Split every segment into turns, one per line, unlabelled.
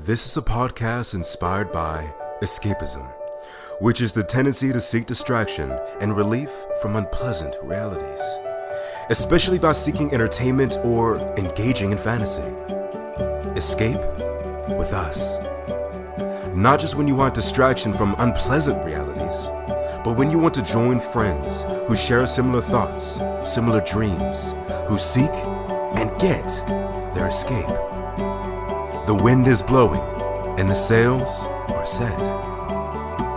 This is a podcast inspired by escapism, which is the tendency to seek distraction and relief from unpleasant realities, especially by seeking entertainment or engaging in fantasy. Escape with us. Not just when you want distraction from unpleasant realities, but when you want to join friends who share similar thoughts, similar dreams, who seek and get their escape. The wind is blowing and the sails are set.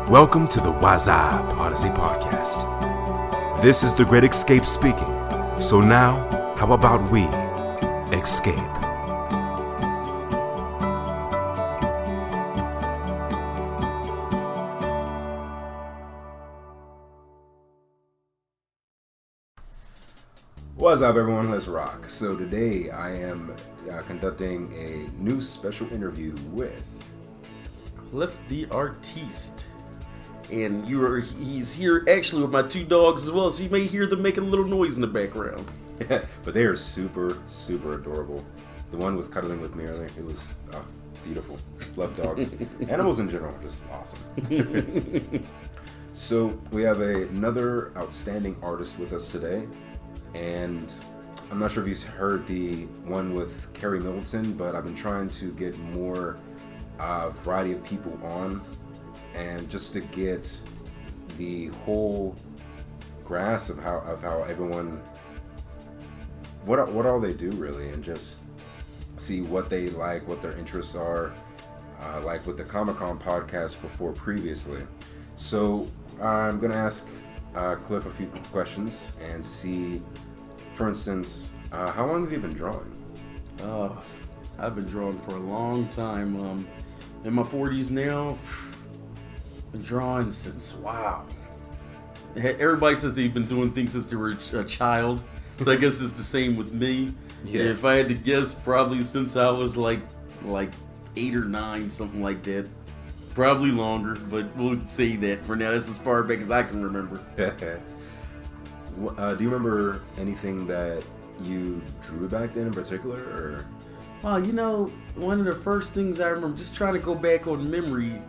Welcome to the Whazzapp Odyssey podcast. This is the Great Escape speaking. So now, how about we escape? What's up, everyone? Let's rock. So today I am conducting a new special interview with
Clif the Artiste. And he's here actually with my two dogs as well, so you may hear them making a little noise in the background.
but they are super, super adorable. The one was cuddling with me earlier. It was beautiful. Love dogs. Animals in general are just awesome. So we have another outstanding artist with us today. And I'm not sure if you've heard the one with Carrie Middleton, but I've been trying to get more variety of people on, and just to get the whole grasp of how everyone, what all they do really, and just see what they like, what their interests are, like with the Comic-Con podcast before previously. So I'm gonna ask Clif a few questions and see, for instance, how long have you been drawing?
I've been drawing for a long time. In my 40s now. Been drawing since, wow. Everybody says they've been doing things since they were a child. So I guess it's the same with me.
Yeah.
If I had to guess, probably since I was like 8 or 9, something like that. Probably longer, but we'll say that for now. That's as far back as I can remember.
Do you remember anything that you drew back then in particular, or?
Well, one of the first things I remember, just trying to go back on memory,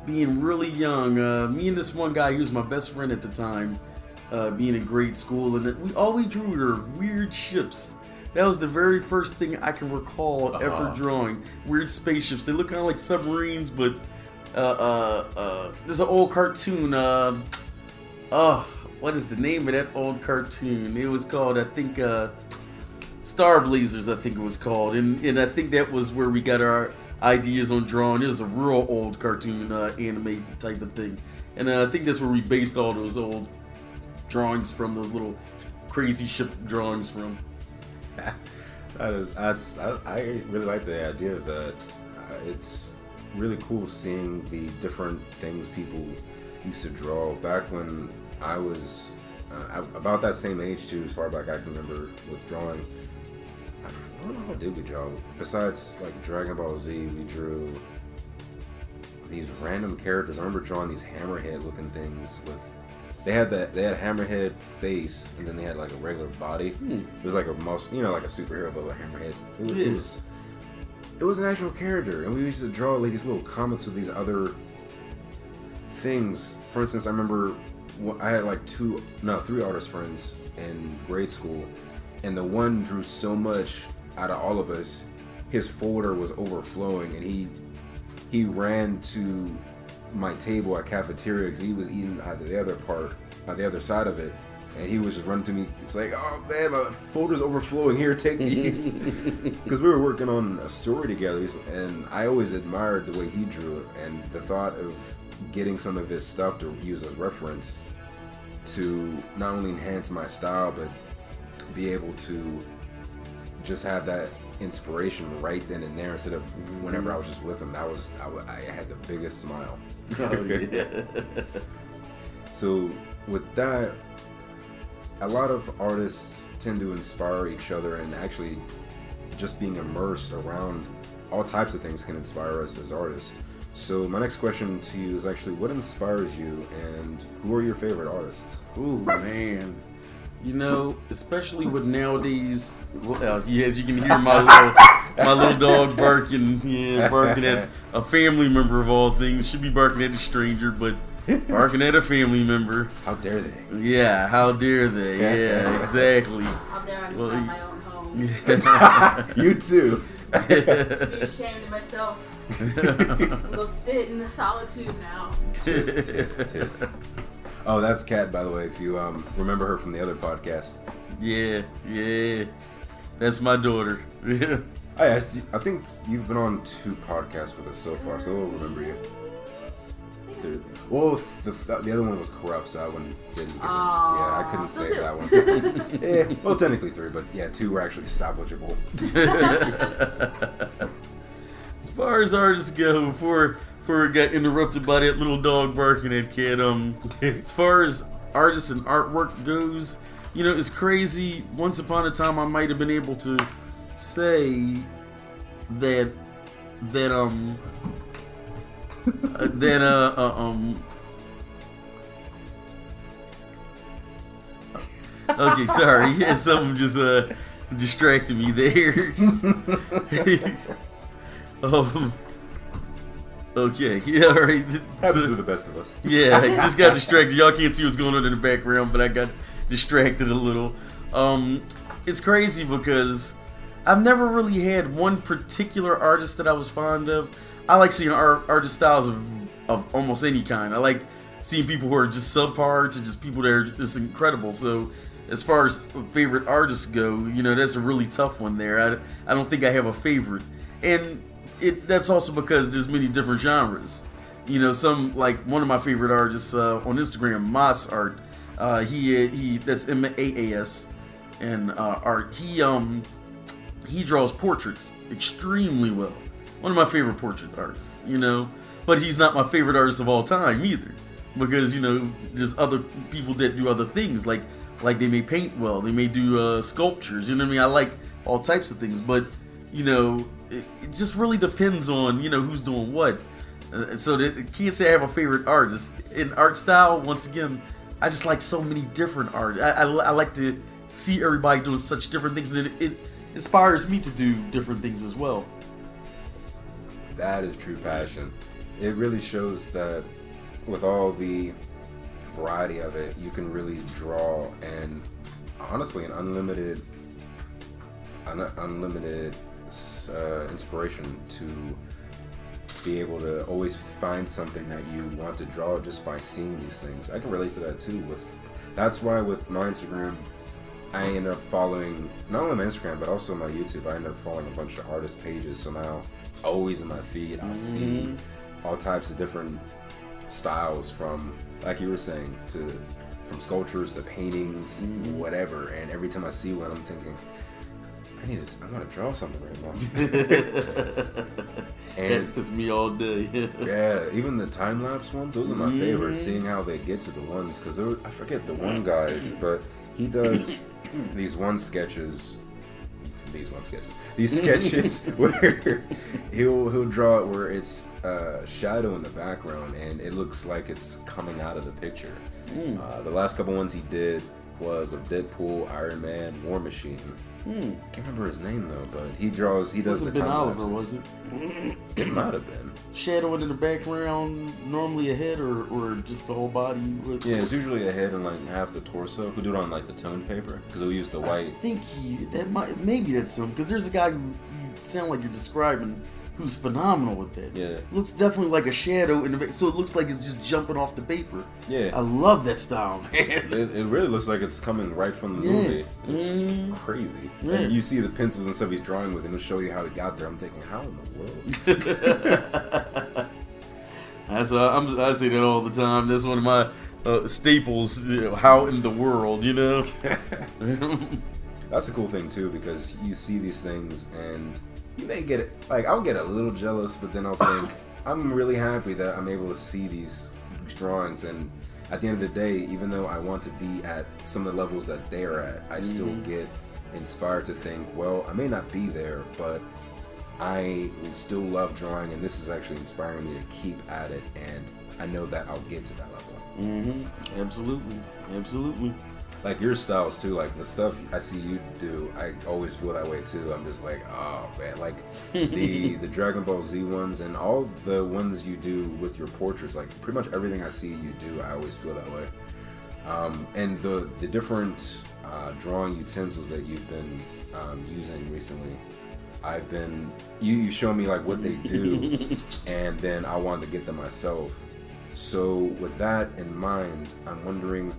being really young, me and this one guy, he was my best friend at the time, being in grade school, and all we drew were weird ships. That was the very first thing I can recall ever drawing. Weird spaceships. They look kind of like submarines, but there's an old cartoon. What is the name of that old cartoon? It was called, I think, Star Blazers, I think it was called. And I think that was where we got our ideas on drawing. It was a real old cartoon anime type of thing. And I think that's where we based all those old drawings from, those little crazy ship drawings from.
I really like the idea of that. It's really cool seeing the different things people used to draw back when I was about that same age too, as far back I can remember with drawing. I don't know, how did we draw? Besides like Dragon Ball Z, we drew these random characters. I remember drawing these hammerhead looking things with, they had hammerhead face, and then they had like a regular body. It was like a like a superhero, but a hammerhead. It was an actual character, and we used to draw like these little comics with these other things. For instance, I remember I had like 3 artist friends in grade school, and the one drew so much out of all of us, his folder was overflowing, and he ran to my table at cafeteria because he was eating the other side of it, and he was just running to me. It's like, oh man, my folder's overflowing. Here, take these. Because we were working on a story together, and I always admired the way he drew it, and the thought of getting some of his stuff to use as reference to not only enhance my style, but be able to just have that inspiration right then and there, instead of whenever I was just with him. I had the biggest smile.
Oh, yeah.
So with that, a lot of artists tend to inspire each other, and actually just being immersed around all types of things can inspire us as artists. So my next question to you is actually, what inspires you, and who are your favorite artists?
Ooh, man. You know, especially with nowadays. Well, yeah, as you can hear my little dog barking. Yeah, barking at a family member of all things. Should be barking at a stranger, but barking at a family member.
How dare they?
Yeah, how dare they? Yeah, exactly.
How dare I defend my own home?
You too.
Be ashamed of myself. I'm go sit in the solitude now.
Tisk, tisk, tisk. Oh, that's Kat, by the way, if you remember her from the other podcast.
Yeah. That's my daughter.
I think you've been on 2 podcasts with us so far, so we'll remember you. Well, the other one was corrupt, so I didn't. Yeah, I couldn't say that one. Yeah, well, technically 3, but yeah, 2 were actually salvageable.
As far as artists go, before we got interrupted by that little dog barking at Kat, as far as artists and artwork goes, you know, it's crazy. Once upon a time, I might have been able to say that okay, sorry. Yeah, something just distracted me there. Okay, yeah, all right.
Happens to the best of us.
Yeah, I just got distracted. Y'all can't see what's going on in the background, but I got distracted a little. It's crazy because I've never really had one particular artist that I was fond of. I like seeing artist styles of almost any kind. I like seeing people who are just subpar to just people that are just incredible. So as far as favorite artists go, you know, that's a really tough one there. I don't think I have a favorite. And that's also because there's many different genres. You know, some, like one of my favorite artists on Instagram, Mas Art. He that's MAAS and art. He draws portraits extremely well. One of my favorite portrait artists, you know. But he's not my favorite artist of all time either, because, you know, there's other people that do other things, like they may paint well, they may do sculptures. You know what I mean? I like all types of things, but, you know, it just really depends on, you know, who's doing what. So that, I can't say I have a favorite artist. In art style, once again, I just like so many different art. I like to see everybody doing such different things, and it inspires me to do different things as well.
That is true passion. It really shows that with all the variety of it, you can really draw and honestly an unlimited inspiration to be able to always find something that you want to draw just by seeing these things. I can relate to that too. That's why with my Instagram, I end up following, not only my Instagram, but also my YouTube, I end up following a bunch of artist pages. So now, always in my feed, I'll see all types of different styles from, like you were saying, from sculptures to paintings, whatever. And every time I see one, I'm thinking, I want to draw something right now. And
that's me all day.
Yeah, even the time-lapse ones, those are my favorites, seeing how they get to the ones, because I forget the one guy, but he does these sketches where he'll draw it where it's shadow in the background and it looks like it's coming out of the picture. The last couple ones he did was of Deadpool, Iron Man, War Machine. Can't remember his name though, but he does the time
Oliver,
lapses.
was it?
It might have been.
Shadowing in the background, normally a head or just the whole body?
Yeah, it's usually a head and like half the torso. He'll do it on like the toned paper because he'll use the white.
I think maybe that's him, because there's a guy who you sound like you're describing who's phenomenal with that.
Yeah.
Looks definitely like a shadow in the so it looks like it's just jumping off the paper.
Yeah.
I love that style, man.
It really llooks like it's coming right from the movie. It's crazy.
Yeah.
And you see the pencils and stuff he's drawing with, and it'll show you how he got there. I'm thinking, how in the world?
I say that all the time. That's one of my staples. How in the world, you know?
That's the cool thing too, because you see these things and you may get it. Like, I'll get a little jealous, but then I'll think, I'm really happy that I'm able to see these drawings. And at the end of the day, even though I want to be at some of the levels that they're at, I still get inspired to think, well, I may not be there, but I still love drawing, and this is actually inspiring me to keep at it, and I know that I'll get to that level.
Absolutely.
like your styles too, like the stuff I see you do, I always feel that way too. I'm just like, oh man, like the Dragon Ball Z ones and all the ones you do with your portraits, like pretty much everything I see you do, I always feel that way. And the different drawing utensils that you've been using recently, I've been you show me like what they do, and then I wanted to get them myself. So with that in mind, I'm wondering,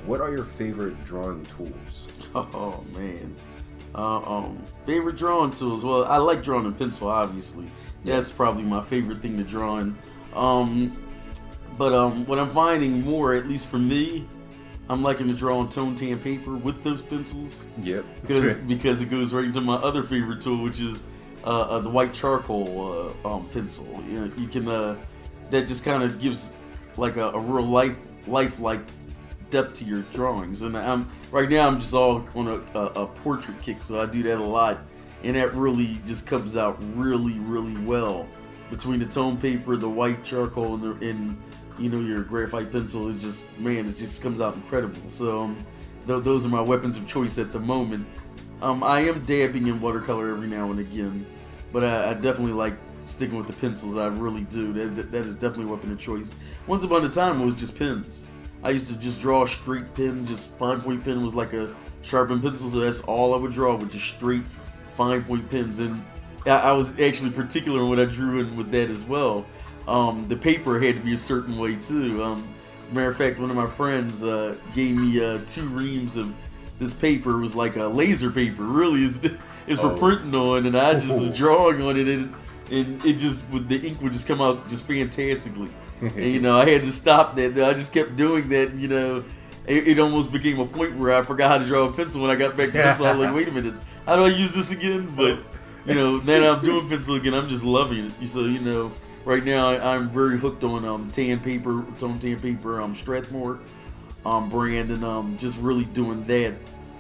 what are your favorite drawing tools?
Oh man, favorite drawing tools. Well, I like drawing in pencil, obviously. That's probably my favorite thing to draw in. But what I'm finding more, at least for me, I'm liking to draw on tone tan paper with those pencils.
Yep.
Because it goes right into my other favorite tool, which is the white charcoal pencil. You can that just kind of gives like a real lifelike depth to your drawings. And right now I'm just all on a portrait kick, so I do that a lot, and that really just comes out really well between the tone paper, the white charcoal, and your graphite pencil. It just comes out incredible. So those are my weapons of choice at the moment. I am dabbing in watercolor every now and again, but I definitely like sticking with the pencils. I really do. That is definitely a weapon of choice. Once upon a time, it was just pens. I used to just draw a straight pen. Just fine point pen was like a sharpened pencil, so that's all I would draw, with just straight fine point pens. And I was actually particular in what I drew in with that as well. The paper had to be a certain way too. Matter of fact, one of my friends gave me 2 reams of this paper. It was like a laser paper, really. It's for printing on, and I just was drawing on it, and it just the ink would just come out just fantastically. And, I had to stop that. I just kept doing that. And, it almost became a point where I forgot how to draw a pencil. When I got back to pencil, I was like, wait a minute, how do I use this again? But now I'm doing pencil again. I'm just loving it. So right now I'm very hooked on tone tan paper, Strathmore brand, and just really doing that.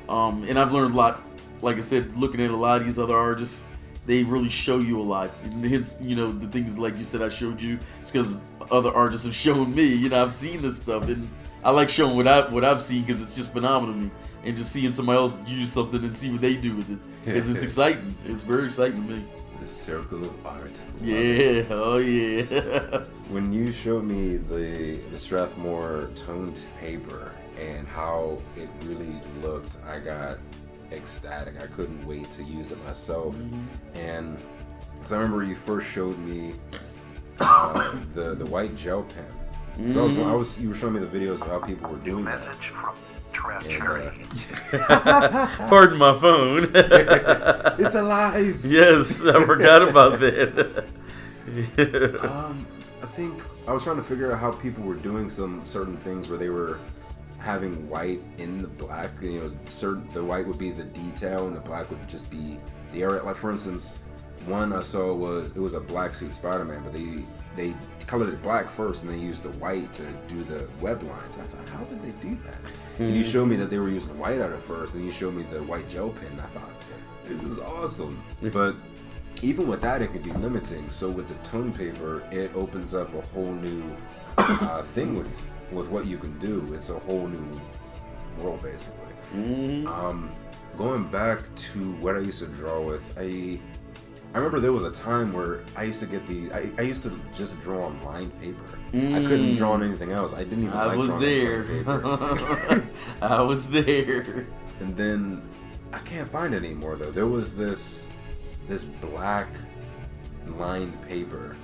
And I've learned a lot. Like I said, looking at a lot of these other artists, they really show you a lot. And hence, the things like you said I showed you, it's because other artists have shown me. I've seen this stuff, and I like showing what I've seen, because it's just phenomenal to me. And just seeing somebody else use something and see what they do with it, it's exciting. It's very exciting to me.
The circle of art.
Yeah, oh yeah.
When you showed me the Strathmore toned paper and how it really looked, I got ecstatic. I couldn't wait to use it myself. And because I remember you first showed me the white gel pen. So you were showing me the videos of how people were doing that.
Message from Clif Cherry.
Pardon my phone.
It's alive.
Yes, I forgot about that.
I think I was trying to figure out how people were doing some certain things where they were having white in the black. The white would be the detail and the black would just be the area. Like, for instance, one I saw was a black suit Spider-Man, but they colored it black first and they used the white to do the web lines. I thought, how did they do that? And you showed me that they were using white at it first, and you showed me the white gel pen. And I thought, this is awesome. But even with that, it can be limiting. So with the tone paper, it opens up a whole new thing with what you can do. It's a whole new world, basically. Going back to what I used to draw with, I remember there was a time where I used to get I used to just draw on lined paper. I couldn't draw on anything else. I didn't even like drawing on lined paper.
I was there.
And then I can't find it anymore though. There was this black lined paper,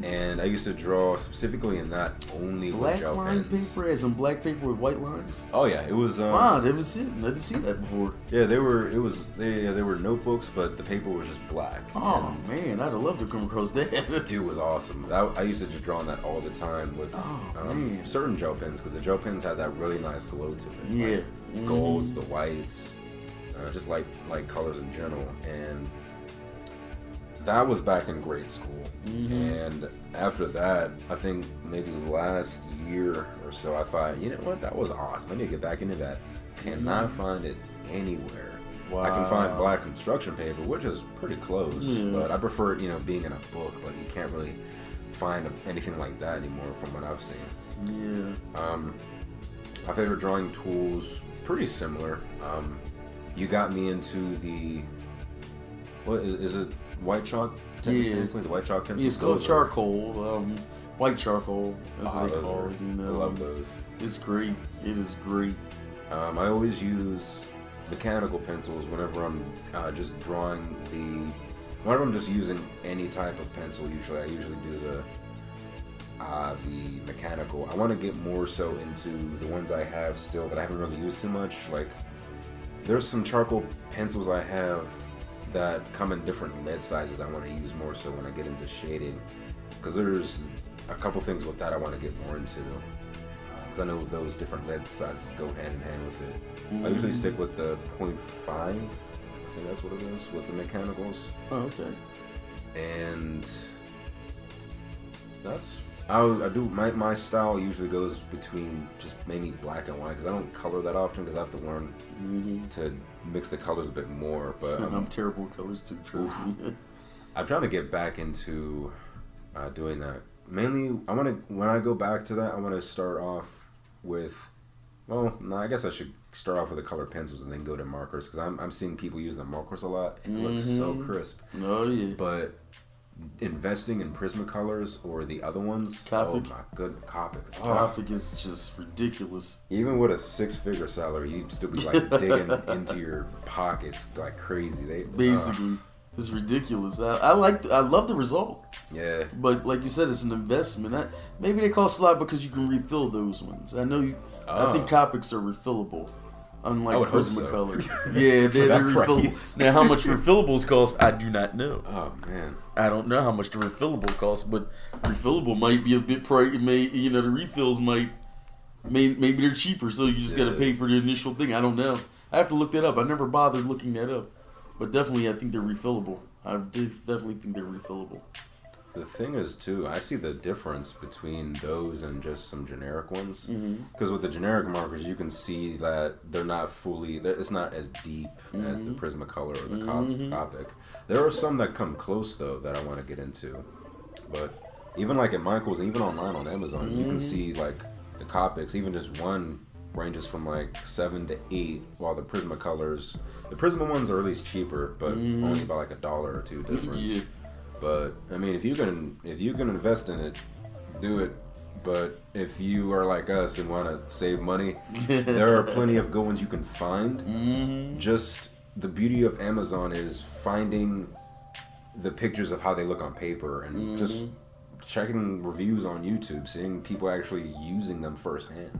and I used to draw specifically in that only with
Black
gel
lined
pens.
paper, as in black paper with white lines.
Oh yeah, it was.
Wow, I didn't see that before.
Yeah, they were notebooks, but the paper was just black.
Oh man, I'd have loved to come across that.
It was awesome. I used to just draw on that all the time with certain gel pens, because the gel pens had that really nice glow to it.
Yeah,
like golds, the whites, just like colors in general. And that was back in grade school. And after that, I think maybe last year or so, I thought, you know what, that was awesome. I need to get back into that. Cannot find it anywhere.
Wow.
I can find black construction paper, which is pretty close, but I prefer it, being in a book. But you can't really find anything like that anymore from what I've seen.
Yeah.
My favorite drawing tools, pretty similar. You got me into the what is it? White chalk?
Yeah,
the white chalk pencils.
it's called charcoal. White charcoal. That's what they call it.
I love those.
It's great. It is great.
I always use mechanical pencils whenever I'm just drawing whenever I'm just using any type of pencil. I usually do the mechanical. I want to get more so into the ones I have still that I haven't really used too much. Like there's some charcoal pencils I have that come in different lead sizes. I want to use more so when I get into shading, because there's a couple things with that I want to get more into. I know those different lead sizes go hand in hand with it. I usually stick with the 0.5. I think that's what it is with the mechanicals.
Oh, okay.
And that's I do my style usually goes between just mainly black and white, because I don't color that often because I have to learn to mix the colors a bit more. But
I'm terrible with colors too. Trust me.
I'm trying to get back into doing that. Mainly, when I go back to that, I want to start off with, I guess I should start off with the colored pencils and then go to markers, because I'm seeing people use the markers a lot and it looks so crisp.
Oh yeah.
But investing in Prismacolors or the other ones,
Copic.
oh my good, Copic.
Copic is just ridiculous.
Even with a 6-figure salary, you'd still be like digging into your pockets like crazy.
Basically, it's ridiculous. I love the result.
Yeah.
But like you said, it's an investment. Maybe they cost a lot because you can refill those ones. I think Copics are refillable, unlike Prismacolor. So. Yeah, they're refillable. Now, how much refillables cost, I do not know.
Oh man,
I don't know how much the refillable costs, but refillable might be a bit pricey. The refills maybe they're cheaper, so you just got to pay for the initial thing. I don't know. I have to look that up. I never bothered looking that up, but definitely I think they're refillable. I definitely think they're refillable.
The thing is, too, I see the difference between those and just some generic ones. Because with the generic markers, you can see that they're not it's not as deep as the Prismacolor or the Copic. There are some that come close, though, that I want to get into. But even like at Michael's, and even online on Amazon, you can see like the Copics, even just one ranges from like 7 to 8, while the Prismacolors, the Prisma ones are at least cheaper, but only by like $1 or $2 difference. Yeah. But I mean, if you can invest in it, do it. But if you are like us and want to save money, there are plenty of good ones you can find. Just the beauty of Amazon is finding the pictures of how they look on paper and just checking reviews on YouTube, seeing people actually using them firsthand.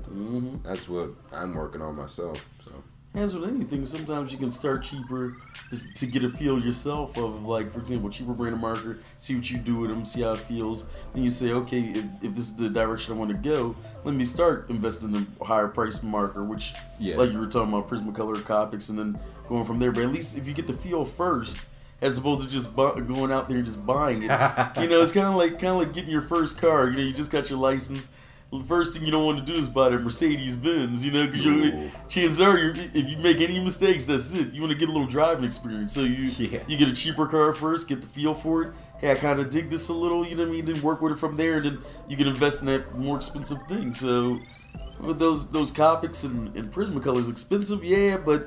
That's what I'm working on myself. So.
As with anything, sometimes you can start cheaper just to get a feel yourself of, like, for example, cheaper brand of marker, see what you do with them, see how it feels. Then you say, okay, if this is the direction I want to go, let me start investing in a higher price marker, which, like you were talking about, Prismacolor, Copics, and then going from there. But at least if you get the feel first, as opposed to just going out there and just buying it. It's kind of like getting your first car. You just got your license. The first thing you don't want to do is buy the Mercedes-Benz, because chances are, if you make any mistakes, that's it. You want to get a little driving experience. So you get a cheaper car first, get the feel for it. Hey, I kind of dig this a little, then work with it from there, and then you can invest in that more expensive thing. So with those Copics and Prismacolors, expensive, but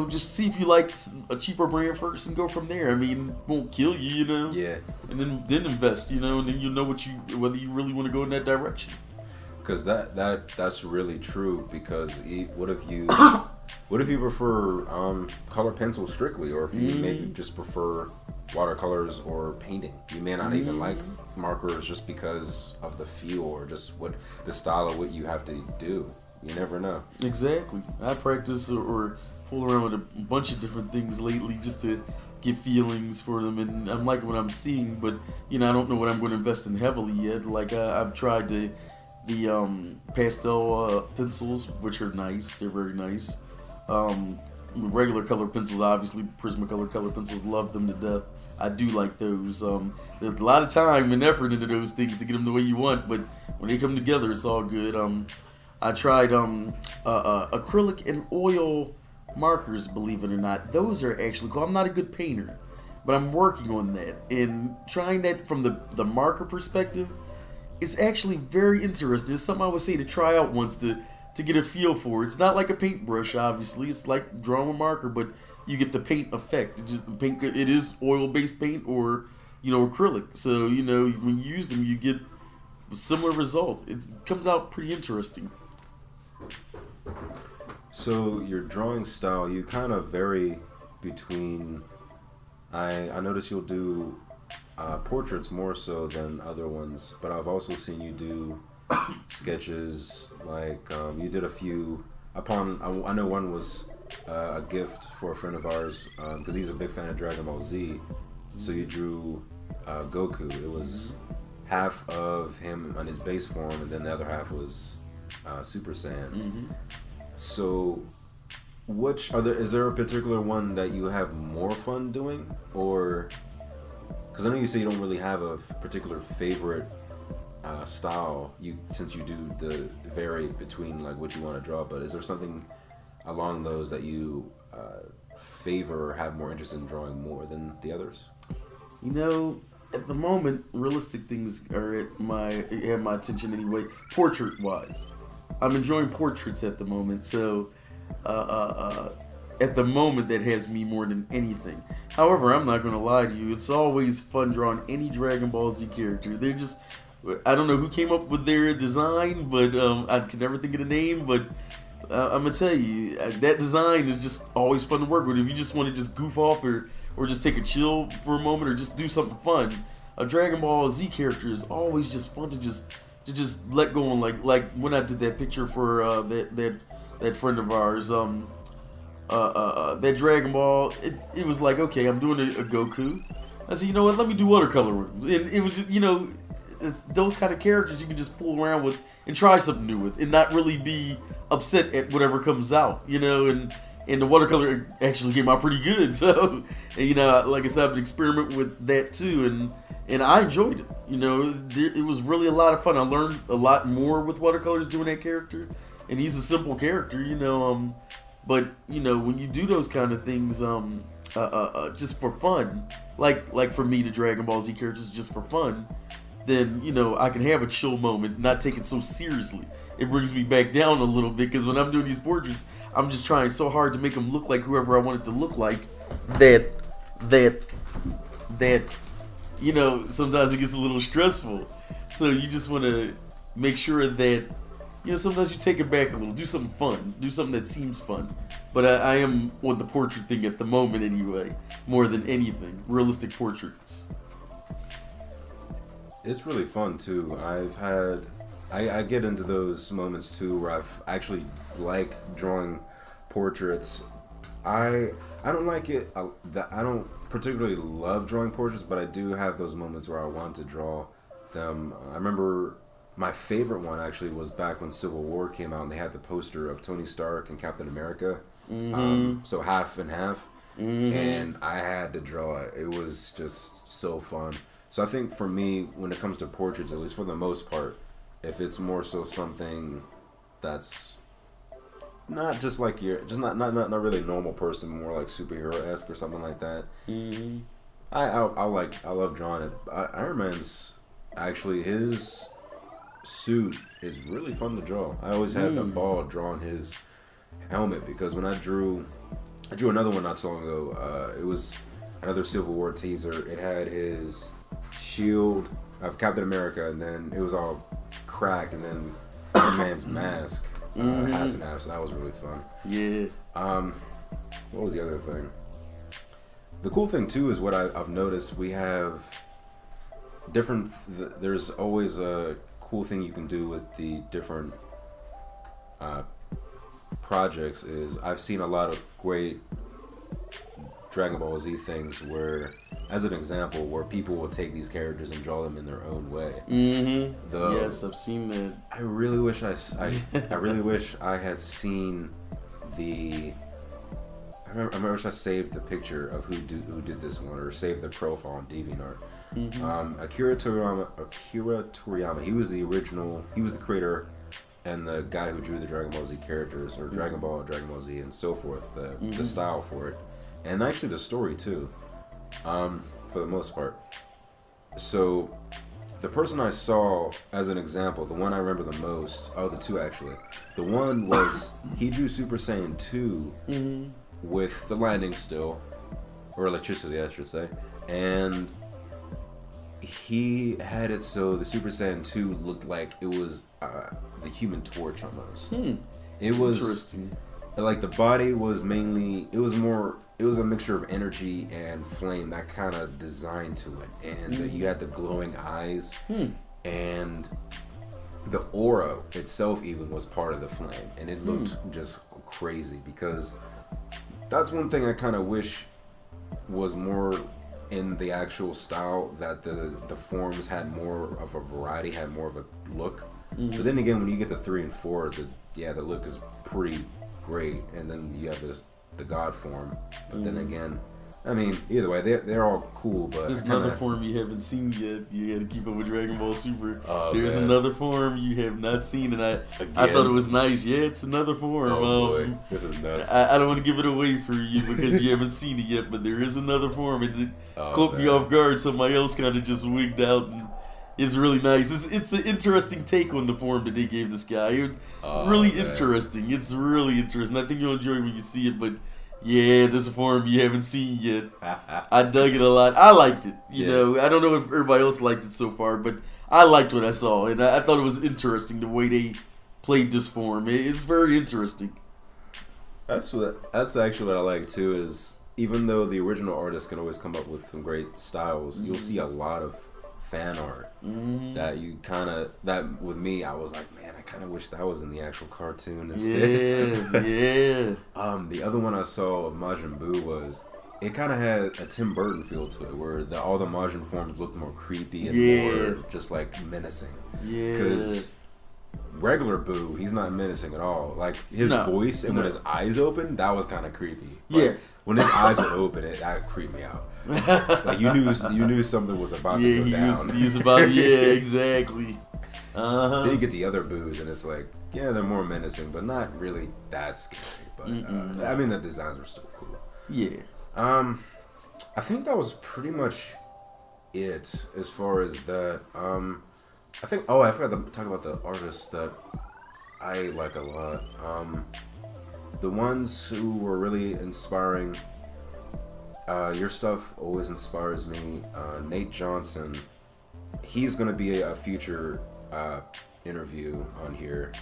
just see if you like a cheaper brand first and go from there. I mean, it won't kill you,
Yeah.
And then invest, and then you know whether you really want to go in that direction.
Because that's really true. Because what if you prefer color pencil strictly, or if you maybe just prefer watercolors or painting? You may not even like markers just because of the feel or just what the style of what you have to do. You never know.
Exactly. I practice or fool around with a bunch of different things lately just to get feelings for them, and I'm liking what I'm seeing, but I don't know what I'm going to invest in heavily yet. Like I've tried the pastel pencils, which are nice. They're very nice. Regular color pencils, obviously, Prismacolor color pencils, love them to death. I do like those. There's a lot of time and effort into those things to get them the way you want, but when they come together, it's all good. I tried acrylic and oil markers, believe it or not. Those are actually cool. I'm not a good painter, but I'm working on that. And trying that from the marker perspective is actually very interesting. It's something I would say to try out once to to get a feel for it. It's not like a paintbrush, obviously. It's like drawing with marker, but you get the paint effect. It is oil-based paint or, acrylic. So, when you use them, you get a similar result. It comes out pretty interesting.
So your drawing style, you kind of vary between. I notice you'll do portraits more so than other ones, but I've also seen you do sketches. Like you did a few. I know one was a gift for a friend of ours because he's a big fan of Dragon Ball Z. So you drew Goku. It was half of him on his base form, and then the other half was Super Saiyan.
Mm-hmm.
So, is there a particular one that you have more fun doing, or because I know you say you don't really have a particular favorite style, since you do the vary between like what you want to draw, but is there something along those that you favor or have more interest in drawing more than the others?
At the moment, realistic things are have my attention anyway. Portrait wise, I'm enjoying portraits at the moment. So, at the moment, that has me more than anything. However, I'm not going to lie to you. It's always fun drawing any Dragon Ball Z character. They're just, I don't know who came up with their design, but I can never think of the name. But I'm gonna tell you, that design is just always fun to work with. If you just want to just goof off or just take a chill for a moment or just do something fun, a Dragon Ball Z character is always just fun to just let go on. Like when I did that picture for that friend of ours, that Dragon Ball, it was like, okay, I'm doing a Goku. I said, you know what, let me do watercolor with him. And it was just, it's those kind of characters you can just fool around with and try something new with and not really be upset at whatever comes out, and the watercolor actually came out pretty good. So, like I said, I've been experimenting with that too, and I enjoyed it. It was really a lot of fun. I learned a lot more with watercolors doing that character, and he's a simple character, but when you do those kind of things, just for fun, like for me, the Dragon Ball Z characters just for fun, then I can have a chill moment, not take it so seriously. It brings me back down a little bit because when I'm doing these portraits, I'm just trying so hard to make them look like whoever I want it to look like that sometimes it gets a little stressful. So you just want to make sure that sometimes you take it back a little, do something fun, do something that seems fun. But I am on the portrait thing at the moment anyway, more than anything, realistic portraits.
It's really fun too. I get into those moments too where I've actually like drawing portraits. I don't like it. I don't particularly love drawing portraits, but I do have those moments where I want to draw them. I remember my favorite one actually was back when Civil War came out and they had the poster of Tony Stark and Captain America.
Mm-hmm.
So half and half.
Mm-hmm.
And I had to draw it. It was just so fun. So I think for me, when it comes to portraits, at least for the most part, if it's more so something that's not just like not really a normal person, more like superhero-esque or something like that.
Mm-hmm.
I love drawing it. Iron Man's actually, his suit is really fun to draw. I always had a ball drawing his helmet because when I drew another one not so long ago. It was another Civil War teaser. It had his shield of Captain America, and then it was all cracked, and then Iron Man's mask, half and half. So that was really fun.
Yeah.
What was the other thing? The cool thing too is what I've noticed. We have different. There's always a cool thing you can do with the different projects. Is I've seen a lot of great Dragon Ball Z things where, as an example, where people will take these characters and draw them in their own way.
Mm-hmm. Yes, I've seen that.
I really wish I really wish I had seen the. I wish I saved the picture of who did this one, or saved the profile on DeviantArt.
Mm-hmm.
Akira Toriyama. He was the original. He was the creator and the guy who drew the Dragon Ball Z characters, or Dragon Ball, Dragon Ball Z, and so forth. The style for it, and actually the story too, for the most part. So the person I saw as an example, the one I remember the most, the two actually. The one was, he drew Super Saiyan 2 with the lightning still, or electricity I should say, and he had it so the Super Saiyan 2 looked like it was the Human Torch almost. It was
interesting.
Like the body was mainly, it was a mixture of energy and flame, that kind of design to it, and you had the glowing eyes, and the aura itself even was part of the flame, and it looked just crazy, because that's one thing I kind of wish was more in the actual style, that the forms had more of a variety, had more of a look. But then again, when you get to 3 and 4, the look is pretty great, and then you have the god form. But then again, I mean, either way, they're all cool. But
there's another form you haven't seen yet. You got to keep up with Dragon Ball Super. There's
man.
another form you have not seen, and I thought it was nice. Yeah, it's another form.
Oh boy, this is nuts.
I don't want to give it away for you because you haven't seen it yet, but there is another form. It caught me off guard. Somebody else kind of just wigged out, and it's really nice. It's an interesting take on the form that they gave this guy. Really interesting. It's really interesting. I think you'll enjoy when you see it, but. Yeah, this form you haven't seen yet. I dug it a lot. I liked it. You know, I don't know if everybody else liked it so far, but I liked what I saw, and I thought it was interesting the way they played this form. It's very interesting.
That's actually what I like too. Is even though the original artist can always come up with some great styles, you'll see a lot of fan art that you that with me, I was like, man, I kind of wish that was in the actual cartoon instead.
Yeah.
The other one I saw of Majin Buu was, it kind of had a Tim Burton feel to it, where all the Majin forms looked more creepy and more just like menacing.
Yeah.
Because regular Buu, he's not menacing at all. Like his voice and when his eyes open, that was kind of creepy. Like, when his eyes would open, that creeped me out. Like you knew something was about to go down.
He's about exactly.
Then you get the other Boos, and it's like, yeah, they're more menacing, but not really that scary. But I mean, the designs were still cool.
Yeah.
I think that was pretty much it as far as that. I think. Oh, I forgot to talk about the artists that I like a lot. The ones who were really inspiring. Your stuff always inspires me. Nate Johnson. He's gonna be a future interview on here.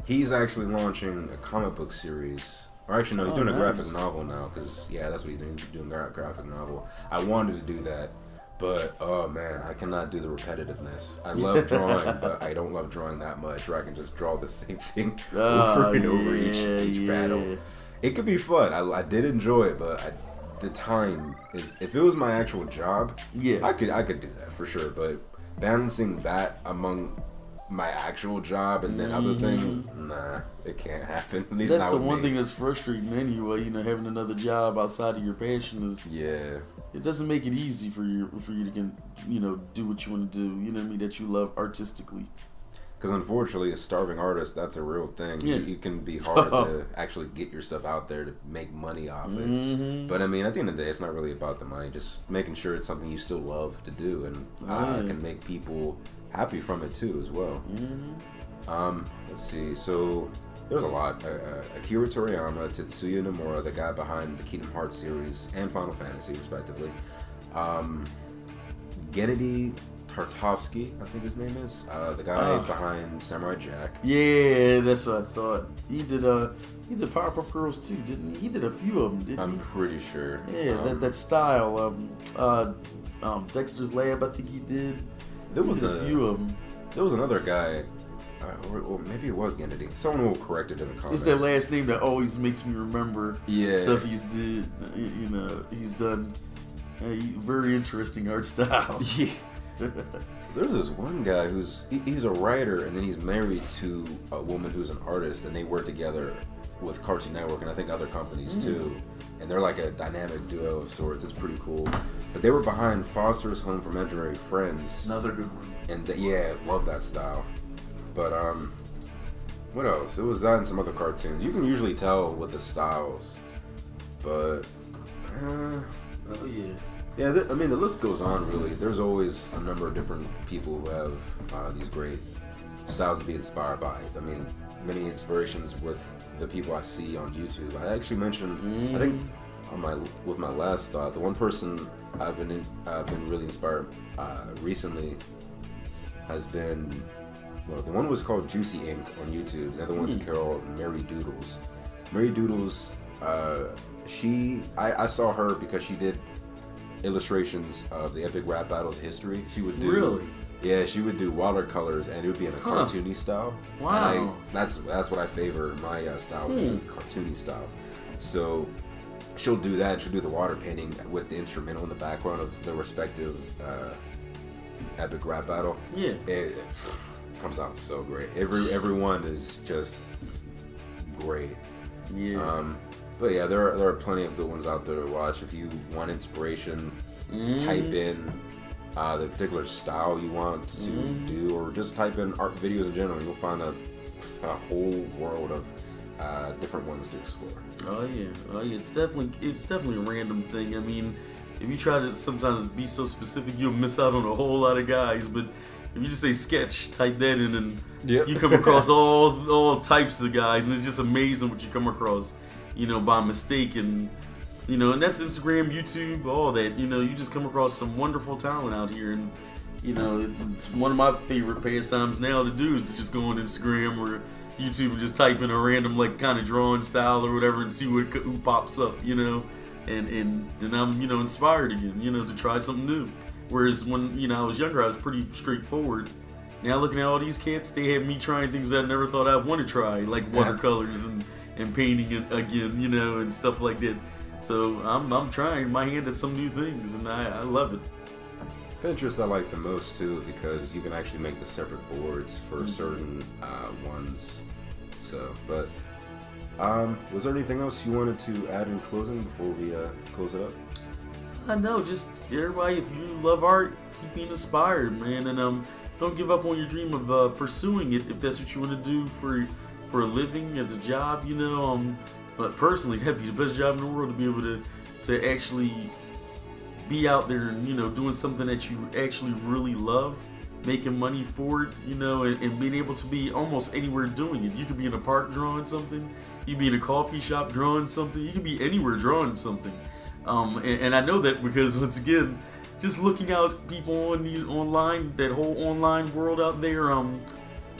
He's actually launching a comic book series. Or actually, no, he's doing a graphic novel now. Because, yeah, that's what he's doing. He's doing a graphic novel. I wanted to do that. But, oh, man, I cannot do the repetitiveness. I love drawing, but I don't love drawing that much. Where I can just draw the same thing over and over each battle. It could be fun. I did enjoy it, but the time is... If it was my actual job, I could do that for sure. But balancing that among my actual job and then other things, nah, it can't happen. At least
that's the one thing that's frustrating anyway. You know, having another job outside of your passion is it doesn't make it easy for you to do what you want to do. You know what I mean? That you love artistically.
Because unfortunately, a starving artist, that's a real thing. Yeah. You can be hard to actually get your stuff out there to make money off it. But I mean, at the end of the day, it's not really about the money. Just making sure it's something you still love to do and can make people happy from it too as well. Let's see. So there was a lot. Akira Toriyama, Tetsuya Nomura, the guy behind the Kingdom Hearts series and Final Fantasy, respectively. Gennady Tartakovsky, I think his name is, the guy behind Samurai Jack.
Yeah, that's what I thought. He did Powerpuff Girls too, didn't he? He did a few of them, didn't he?
I'm pretty sure.
Yeah, that style. Dexter's Lab, I think he did.
There was
a few of them.
There was another guy, or maybe it was Gennady. Someone will correct it in the comments.
It's that last name that always makes me remember stuff he's did. You know, he's done a very interesting art style.
Yeah. There's this one guy he's a writer, and then he's married to a woman who's an artist, and they work together with Cartoon Network and I think other companies too. And they're like a dynamic duo of sorts. It's pretty cool. But they were behind Foster's Home for Imaginary Friends.
Another good one.
And love that style. But what else? It was that and some other cartoons. You can usually tell with the styles. But Yeah, I mean, the list goes on, really. There's always a number of different people who have these great styles to be inspired by. I mean, many inspirations with the people I see on YouTube. I actually mentioned, I think, with my last thought, the one person I've been really inspired recently has been, well, the one was called Juicy Ink on YouTube. The other one's called Mary Doodles. Mary Doodles, I saw her because she did illustrations of the epic rap battles history. She would do,
really,
yeah, she would do watercolors, and it would be in a cartoony style.
Wow,
and that's what I favor my styles is the cartoony style. So she'll do that. She'll do the water painting with the instrumental in the background of the respective epic rap battle.
Yeah,
it comes out so great. Everyone is just great.
Yeah.
But yeah, there are plenty of good ones out there to watch. If you want inspiration, type in the particular style you want to do, or just type in art videos in general. You'll find a whole world of different ones to explore.
Oh yeah. It's definitely a random thing. I mean, if you try to sometimes be so specific, you'll miss out on a whole lot of guys. But if you just say sketch, type that in, and you come across all types of guys, and it's just amazing what you come across, by mistake. And and that's Instagram, YouTube, all that. You just come across some wonderful talent out here, and it's one of my favorite pastimes now to do is to just go on Instagram or YouTube and just type in a random kind of drawing style or whatever and see who pops up, and then I'm inspired again, to try something new. Whereas when I was younger, I was pretty straightforward. Now looking at all these cats, they have me trying things that I never thought I'd want to try, like watercolors and painting it again, and stuff like that. So I'm trying my hand at some new things, and I love it.
Pinterest I like the most too, because you can actually make the separate boards for certain ones. So, but was there anything else you wanted to add in closing before we close it up?
I know, just everybody, if you love art, keep being inspired, man, and don't give up on your dream of pursuing it if that's what you want to do for a living, as a job, But personally, that'd be the best job in the world, to be able to actually be out there and doing something that you actually really love, making money for it, and being able to be almost anywhere doing it. You could be in a park drawing something, you could be in a coffee shop drawing something, you could be anywhere drawing something. And I know that because, once again, just looking out people on these online, that whole online world out there,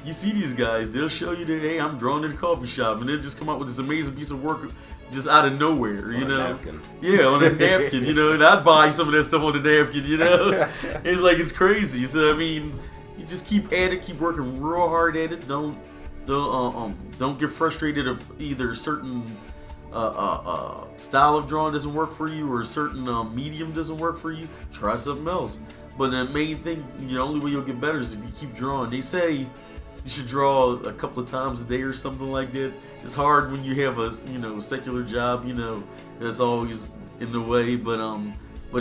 you see these guys, they'll show you that, hey, I'm drawing in a coffee shop, and they'll just come out with this amazing piece of work just out of nowhere,
on a napkin.
Yeah, on a napkin, and I'd buy some of that stuff on the napkin, It's like, it's crazy. So, I mean, you just keep at it, keep working real hard at it. Don't get frustrated if either a certain style of drawing doesn't work for you, or a certain medium doesn't work for you. Try something else. But the main thing, the only way you'll get better is if you keep drawing. They say you should draw a couple of times a day or something like that. It's hard when you have a secular job, that's always in the way. But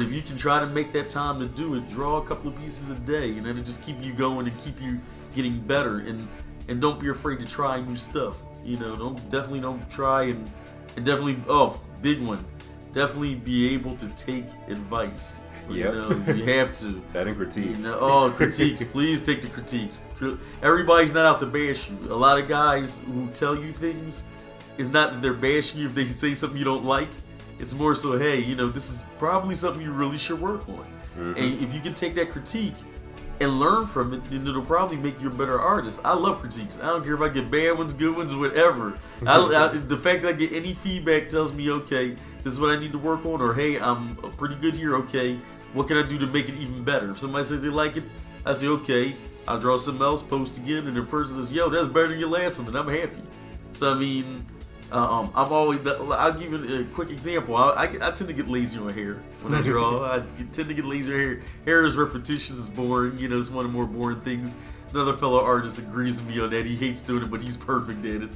if you can try to make that time to do it, draw a couple of pieces a day, and it'll just keep you going and keep you getting better. And don't be afraid to try new stuff. Don't try and definitely, big one, definitely be able to take advice.
Yep.
You have to.
That and critique.
Critiques. Please take the critiques. Everybody's not out to bash you. A lot of guys who tell you things, it's not that they're bashing you if they say something you don't like. It's more so, hey, this is probably something you really should work on. And if you can take that critique and learn from it, then it'll probably make you a better artist. I love critiques. I don't care if I get bad ones, good ones, whatever. The fact that I get any feedback tells me, okay, this is what I need to work on, or hey, I'm pretty good here, okay, what can I do to make it even better? If somebody says they like it, I say, okay, I'll draw something else, post again, and the person says, yo, that's better than your last one, and I'm happy. So, I mean, I'm always, I'll give you a quick example. I tend to get lazy on hair when I draw. I tend to get lazy on hair. Hair is repetitious, it's boring, it's one of the more boring things. Another fellow artist agrees with me on that. He hates doing it, but he's perfect at it.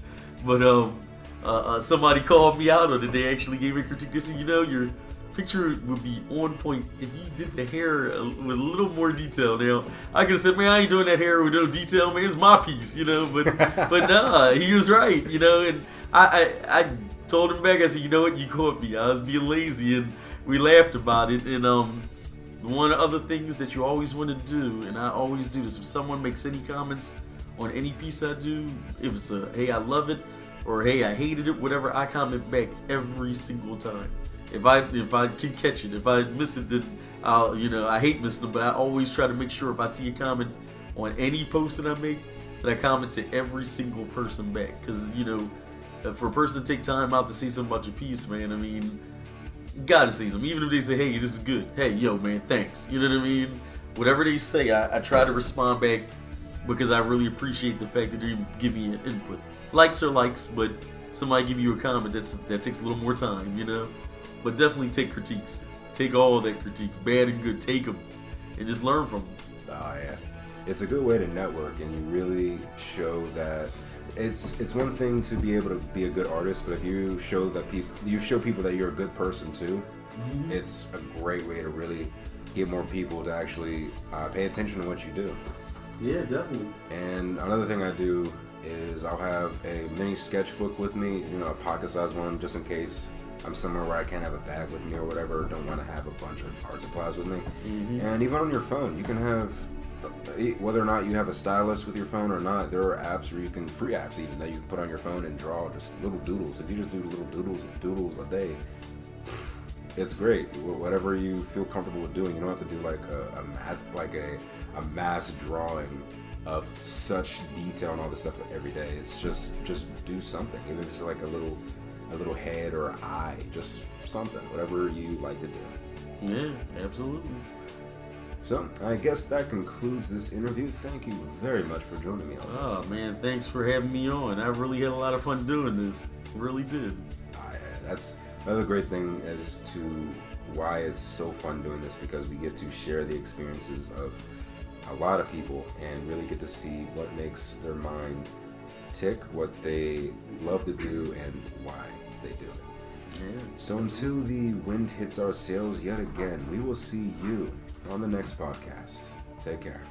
But somebody called me out on it. They actually gave me a critique. They said, your picture would be on point if you did the hair with a little more detail. Now, I could have said, man, I ain't doing that hair with no detail, man. It's my piece, But nah, he was right, and I told him back, I said, you know what, you caught me. I was being lazy, and we laughed about it. And one of the other things that you always want to do, and I always do this, if someone makes any comments on any piece I do, if it's a hey I love it or hey I hated it, whatever, I comment back every single time. If I can catch it, if I miss it, then I hate missing them, but I always try to make sure if I see a comment on any post that I make, that I comment to every single person back. Because, for a person to take time out to say something about your piece, man, I mean, you gotta say something. Even if they say, hey, this is good. Hey, yo, man, thanks. You know what I mean? Whatever they say, I try to respond back because I really appreciate the fact that they give me an input. Likes are likes, but somebody give you a comment that takes a little more time, But definitely take critiques. Take all that critiques, bad and good. Take them and just learn from them.
Oh yeah, it's a good way to network, and you really show that it's one thing to be able to be a good artist, but if you show people that you're a good person too, it's a great way to really get more people to actually pay attention to what you do.
Yeah, definitely.
And another thing I do is I'll have a mini sketchbook with me, a pocket-sized one, just in case I'm somewhere where I can't have a bag with me or whatever, don't want to have a bunch of art supplies with me. And even on your phone, you can have, whether or not you have a stylus with your phone or not, there are apps where free apps even, that you can put on your phone and draw just little doodles. If you just do little doodles a day, it's great. Whatever you feel comfortable with doing, you don't have to do like a mass drawing of such detail and all this stuff every day. It's just do something, even if it's like a little head or an eye, just something, whatever you like to do.
Yeah, absolutely.
So I guess that concludes this interview. Thank you very much for joining me on this.
Oh man, thanks for having me on. I really had a lot of fun doing this. Really did.
That's another great thing as to why it's so fun doing this, because we get to share the experiences of a lot of people and really get to see what makes their mind tick, what they love to do, and why they do it.
Yeah.
So until the wind hits our sails yet again, we will see you on the next podcast. Take care.